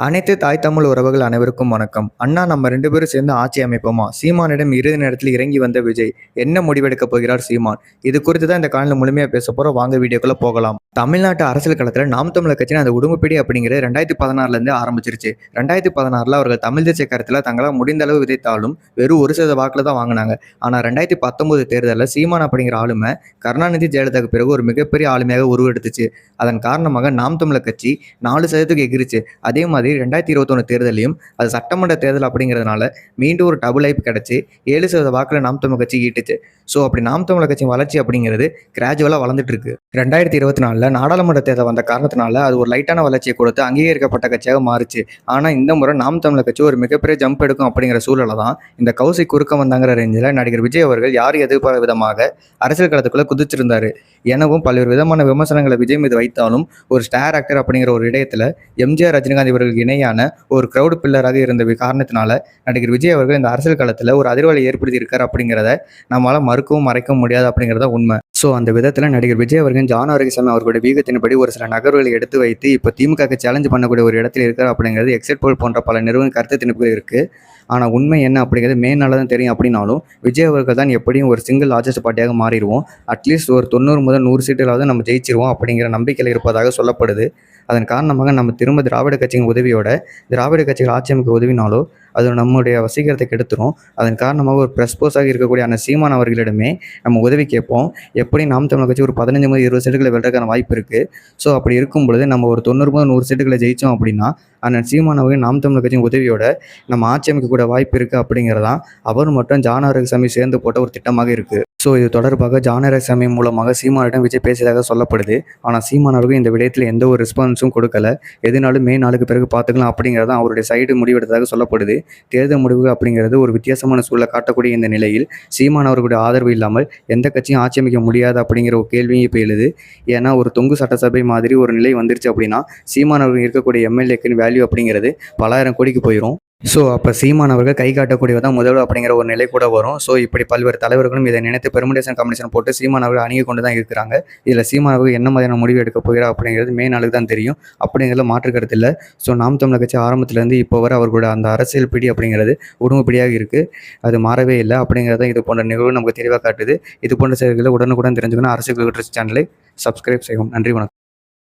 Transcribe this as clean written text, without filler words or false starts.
அனைத்து தாய் தமிழ் உறவுகள் அனைவருக்கும் வணக்கம். அண்ணா நம்ம 2 பேரும் சேர்ந்து ஆட்சி அமைப்போமா? சீமானிடம் இறுதி நேரத்தில் இறங்கி வந்த விஜய். என்ன முடிவெடுக்கப் போகிறார் சீமான்? இது குறித்து தான் இந்த காணொலியில முழுமையா பேசப் போறோம். வாங்க வீடியோக்குள்ள போகலாம். தமிழ்நாட்டு அரசியல் களத்துல நாம் தமிழர் கட்சியின் அந்த உடும்புப்பிடி அப்படிங்கிறது 2016ல இருந்து ஆரம்பிச்சிருச்சு. 2016ல அவர்கள் தமிழ் தேசிய கருத்துல தங்களால் முடிந்த அளவு விதைத்தாலும் வெறும் 1% வாக்குல தான் வாங்கினாங்க. ஆனா 2019 தேர்தலில் சீமான் அப்படிங்கிற ஆளுமை கருணாநிதி ஜெயலலிதாவுக்கு பிறகு ஒரு மிகப்பெரிய ஆளுமையாக உருவெடுத்துச்சு. அதன் காரணமாக நாம் தமிழர் கட்சி 4% எகிரிச்சு. அதே மாதிரி 2021 தேர்தலையும் அது சட்டமன்ற தேர்தல் அப்படிங்கிறதுனால மீண்டும் ஒரு டபுள் ஐப் கிடைச்சி 7% வாக்குல நாம் தமிழர் கட்சி ஈட்டுச்சு. ஸோ அப்படி நாம் தமிழர் கட்சி வளர்ச்சி அப்படிங்கிறது கிராஜுவலாக வளர்ந்துட்டு இருக்கு. 2024 நாடாளுமன்ற தேர்தல் வந்த காரணத்தினால அது ஒரு லைட்டான வளர்ச்சியை கொடுத்து அங்கீகரிக்கப்பட்ட கட்சியாக மாறுச்சு. ஆனால் இந்த முறை நாம் தமிழர் கட்சி ஒரு மிகப்பெரிய ஜம்ப் எடுக்கும் அப்படிங்கிற சூழலை தான் இந்த கௌசி குறுக்க வந்தாங்கிற ரேஞ்சில் நடிகர் விஜய் அவர்கள் யாரும் எதிர்பார்த்த விதமாக அரசியல் களத்துக்குள்ள குதிச்சிருந்தாரு. எனவும் பல்வேறு விதமான விமர்சனங்களை விஜய் மீது வைத்தாலும் ஒரு ஸ்டார் ஆக்டர் அப்படிங்கிற ஒரு இடத்துல எம்ஜிஆர் ரஜினிகாந்த் இவர்களுக்கு இணையான ஒரு கிரௌட் பில்லராக இருந்த காரணத்தினால நடிகர் விஜய் அவர்கள் இந்த அரசியல் களத்தில் ஒரு அதிர்வலை ஏற்படுத்தி இருக்கார் அப்படிங்கிறத நம்மளால மறுக்கவும் மறைக்கவும் முடியாது அப்படிங்கிறத உண்மை. ஸோ அந்த விதத்தில் நடிகர் விஜய் அவர்கள் ஜான் ஆரோக்கியசாமி அவர்களுடைய வீகத்தின்படி ஒரு சில நகர்வுகளை எடுத்து வைத்து இப்போ திமுக சேலஞ்ச் பண்ணக்கூடிய ஒரு இடத்துல இருக்கார் அப்படிங்கிறது எக்ஸிட் போல் போன்ற பல நிறுவன கருத்து திணிப்புகள் இருக்குது. ஆனால் உண்மை என்ன அப்படிங்கிறது மேனால தான் தெரியும். அப்படின்னாலும் விஜய் அவர்கள் தான் எப்படியும் ஒரு சிங்கிள் லார்ஜஸ்ட் பார்ட்டியாக மாறிடுவோம். அட்லீஸ்ட் ஒரு 90 முதல் 100 சீட்டுகளாவது நம்ம ஜெயிச்சிருவோம் அப்படிங்கிற நம்பிக்கையில் இருப்பதாக சொல்லப்படுது. அதன் காரணமாக நம்ம திரும்ப திராவிட கட்சியின் உதவியோட திராவிட கட்சிகள் ஆட்சி அமைக்க உதவினாலோ அது நம்முடைய வசீகரத்தை கெடுத்துரும். அதன் காரணமாக ஒரு ப்ரெஸ்போஸாக இருக்கக்கூடிய அந்த சீமான் அவர்களிடமே நம்ம உதவி கேட்போம். எப்படி நாம் தமிழர் கட்சி ஒரு 15 முதல் 20 சீட்டுகளை வெல்றதுக்கான வாய்ப்பு இருக்குது. ஸோ அப்படி இருக்கும் பொழுது நம்ம ஒரு 90 முதல் 100 சீட்டுகளை ஜெயித்தோம் அப்படின்னா அந்த சீமான் அவர்கள் நாம் தமிழர் கட்சியின் உதவியோட நம்ம ஆட்சி அமைக்கக்கூடிய வாய்ப்பு இருக்குது அப்படிங்கிறதான் அவர் மற்றும் ஜான் ஆரோக்கியசாமி சேர்ந்து போட்ட ஒரு திட்டமாக இருக்குது. ஸோ இது தொடர்பாக ஜான் ஆரோக்கியசாமி மூலமாக சீமானிடம் விஜய் பேசியதாக சொல்லப்படுது. ஆனால் சீமான் அவர்கள் இந்த விடயத்தில் எந்த ஒரு ரெஸ்பான்ஸும் கொடுக்கல. எதுனாலும் மே 4க்கு பிறகு பார்த்துக்கலாம் அப்படிங்கிறது அவருடைய சைடு முடிவெடுத்ததாக சொல்லப்படுது. தேர்தல் முடிவு அப்படிங்கிறது ஒரு வித்தியாசமான சூழலை காட்டக்கூடிய இந்த நிலையில் சீமான் அவர்களுடைய ஆதரவு இல்லாமல் எந்த கட்சியும் ஆட்சி அமைக்க முடியாது அப்படிங்கிற ஒரு கேள்வியும் இப்போ எழுது. ஏன்னா ஒரு தொங்கு சட்டசபை மாதிரி ஒரு நிலை வந்துருச்சு அப்படின்னா சீமான் அவர்கள் இருக்கக்கூடிய எம்எல்ஏக்கின் வேல்யூ அப்படிங்கிறது பலாயிரம் கோடிக்கு போயிடும். ஸோ அப்போ சீமான் அவர்கள் கை காட்டக்கூடியதான் முதல்வர் அப்படிங்கிற ஒரு நிலை கூட வரும். ஸோ இப்படி பல்வேறு தலைவர்களும் இதை நினைத்து பெர்முடேஷன் காம்பினேஷன் போட்டு சீமான் அவர்கள் அணுகி கொண்டு தான் இருக்கிறாங்க. இதில் சீமான் அவர்கள் என்ன மாதிரியான முடிவு எடுக்க போகிறார் அப்படிங்கிறது மே நாளுக்கு தான் தெரியும். அப்படிங்கிறத மாற்று கருத்து இல்லை. ஸோ நாம் தமிழர் கட்சி ஆரம்பத்திலேருந்து இப்போ வரை அவர்களோட அந்த அரசியல் பிடி அப்படிங்கிறது உடும்புப்பிடியாக இருக்குது. அது மாறவே இல்லை அப்படிங்கிறத இது போன்ற நிகழ்வு நமக்கு தெளிவாக காட்டுது. இது போன்ற செயல்களை உடனுக்குடன் தெரிஞ்சுக்கணும் அரசியல் சேனலை சப்ஸ்கிரைப் செய்யவும். நன்றி, வணக்கம்.